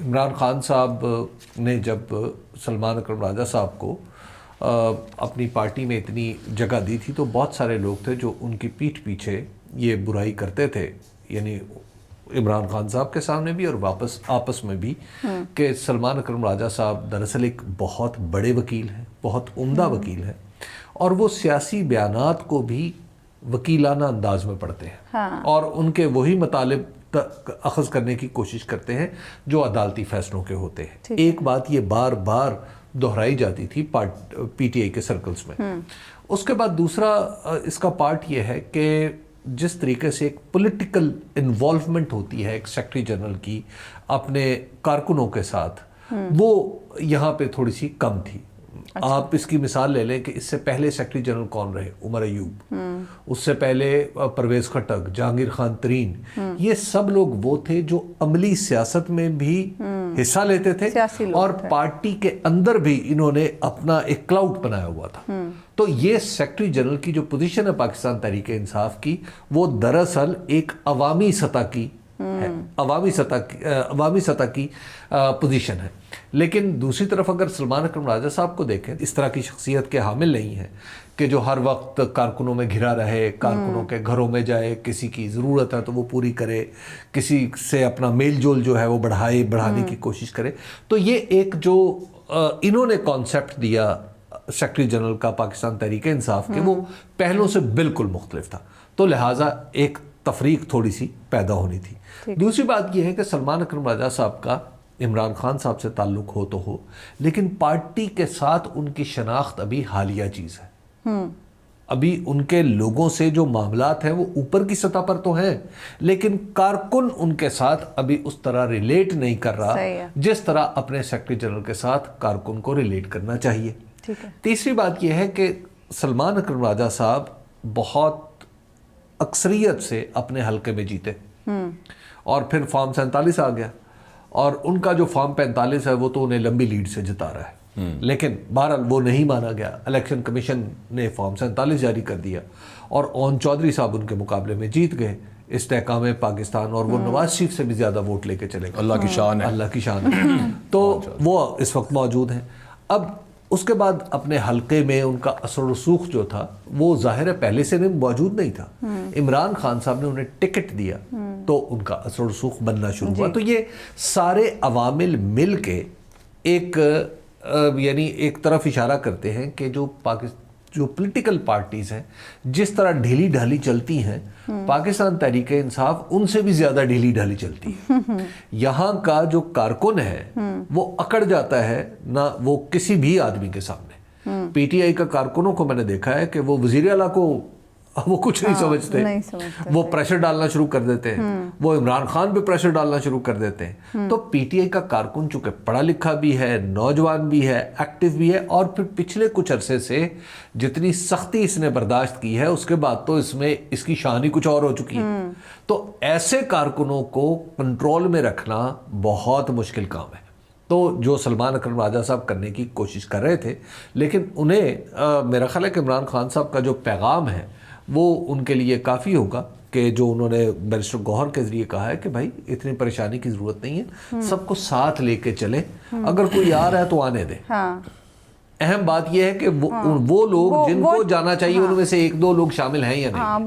عمران خان صاحب نے جب سلمان اکرم راجہ صاحب کو اپنی پارٹی میں اتنی جگہ دی تھی تو بہت سارے لوگ تھے جو ان کی پیٹھ پیچھے یہ برائی کرتے تھے، یعنی عمران خان صاحب کے سامنے بھی اور واپس آپس میں بھی، کہ سلمان اکرم راجہ صاحب دراصل ایک بہت بڑے وکیل ہیں، بہت عمدہ وکیل ہیں، اور وہ سیاسی بیانات کو بھی وکیلانہ انداز میں پڑھتے ہیں اور ان کے وہی مطالب اخذ کرنے کی کوشش کرتے ہیں جو عدالتی فیصلوں کے ہوتے ہیں۔ ایک بات یہ بار بار دہرائی جاتی تھی پی ٹی آئی کے سرکلز میں۔ اس کے بعد دوسرا اس کا پارٹ یہ ہے کہ جس طریقے سے ایک پولیٹیکل انوالومنٹ ہوتی ہے ایک سیکرٹری جنرل کی اپنے کارکنوں کے ساتھ، وہ یہاں پہ تھوڑی سی کم تھی۔ آپ اس کی مثال لے لیں کہ اس سے پہلے سیکرٹری جنرل کون رہے؟ عمر ایوب، اس سے پہلے پرویز خٹک، جہانگیر خان ترین، یہ سب لوگ وہ تھے جو عملی سیاست میں بھی حصہ لیتے تھے اور پارٹی کے اندر بھی انہوں نے اپنا ایک کلاؤڈ بنایا ہوا تھا۔ تو یہ سیکرٹری جنرل کی جو پوزیشن ہے پاکستان تحریک انصاف کی، وہ دراصل ایک عوامی سطح کی ہے، عوامی سطح کی پوزیشن ہے۔ لیکن دوسری طرف اگر سلمان اکرم راجہ صاحب کو دیکھیں، اس طرح کی شخصیت کے حامل نہیں ہیں کہ جو ہر وقت کارکنوں میں گھرا رہے، کارکنوں کے گھروں میں جائے، کسی کی ضرورت ہے تو وہ پوری کرے، کسی سے اپنا میل جول جو ہے وہ بڑھانے کی کوشش کرے۔ تو یہ ایک جو انہوں نے کانسیپٹ دیا سیکرٹری جنرل کا پاکستان تحریک انصاف کے، وہ پہلوں سے بالکل مختلف تھا، تو لہٰذا ایک تفریق تھوڑی سی پیدا ہونی تھی۔ دوسری بات یہ ہے کہ سلمان اکرم راجہ صاحب کا عمران خان صاحب سے تعلق ہو تو ہو، لیکن پارٹی کے ساتھ ان کی شناخت ابھی حالیہ چیز ہے۔ ابھی ان کے لوگوں سے جو معاملات ہیں وہ اوپر کی سطح پر تو ہیں، لیکن کارکن ان کے ساتھ ابھی اس طرح ریلیٹ نہیں کر رہا جس طرح اپنے سیکرٹری جنرل کے ساتھ کارکن کو ریلیٹ کرنا چاہیے۔ تیسری بات یہ ہے کہ سلمان اکرم راجہ صاحب بہت اکثریت سے اپنے حلقے میں جیتے، اور پھر فارم 47 آ گیا، اور ان کا جو فارم 45 ہے وہ تو انہیں لمبی لیڈ سے جتا رہا ہے، لیکن بہرحال وہ نہیں مانا گیا۔ الیکشن کمیشن نے فارم 47 جاری کر دیا اور اون چودھری صاحب ان کے مقابلے میں جیت گئے استحکام پاکستان، اور وہ نواز شریف سے بھی زیادہ ووٹ لے کے چلے گئے۔ اللہ کی شان ہے، اللہ کی شان ہے۔ تو وہ اس وقت موجود ہیں۔ اب اس کے بعد اپنے حلقے میں ان کا اثر و رسوخ جو تھا وہ ظاہر ہے پہلے سے موجود نہیں تھا۔ عمران خان صاحب نے انہیں ٹکٹ دیا تو ان کا اثر و رسوخ بننا شروع ہوا۔ تو یہ سارے عوامل مل کے ایک یعنی ایک طرف اشارہ کرتے ہیں کہ جو پولیٹیکل پارٹیز ہیں جس طرح ڈھیلی ڈھالی چلتی ہیں، پاکستان تحریک انصاف ان سے بھی زیادہ ڈھیلی ڈھالی چلتی ہے۔ یہاں کا جو کارکن ہے وہ اکڑ جاتا ہے نہ وہ کسی بھی آدمی کے سامنے۔ پی ٹی آئی کا کارکنوں کو میں نے دیکھا ہے کہ وہ وزیر اعلیٰ کو وہ کچھ نہیں سمجھتے، وہ پریشر ڈالنا شروع کر دیتے ہیں، وہ عمران خان پہ پریشر ڈالنا شروع کر دیتے ہیں۔ تو پی ٹی آئی کا کارکن چونکہ پڑھا لکھا بھی ہے، نوجوان بھی ہے، ایکٹیو بھی ہے، اور پھر پچھلے کچھ عرصے سے جتنی سختی اس نے برداشت کی ہے اس کے بعد تو اس میں اس کی شان ہی کچھ اور ہو چکی ہے۔ تو ایسے کارکنوں کو کنٹرول میں رکھنا بہت مشکل کام ہے، تو جو سلمان اکرم راجہ صاحب کرنے کی کوشش کر رہے تھے، لیکن انہیں میرا خیال ہے کہ عمران خان صاحب کا جو پیغام ہے وہ ان کے لیے کافی ہوگا کہ جو انہوں نے بیرسٹر گوہر کے ذریعے کہا ہے کہ بھائی اتنی پریشانی کی ضرورت نہیں ہے، سب کو ساتھ لے کے چلیں، اگر کوئی آ رہا ہے تو آنے دیں۔ اہم بات یہ ہے کہ وہ لوگ جن کو جانا چاہیے ان میں سے ایک دو لوگ شامل ہیں یا نہیں۔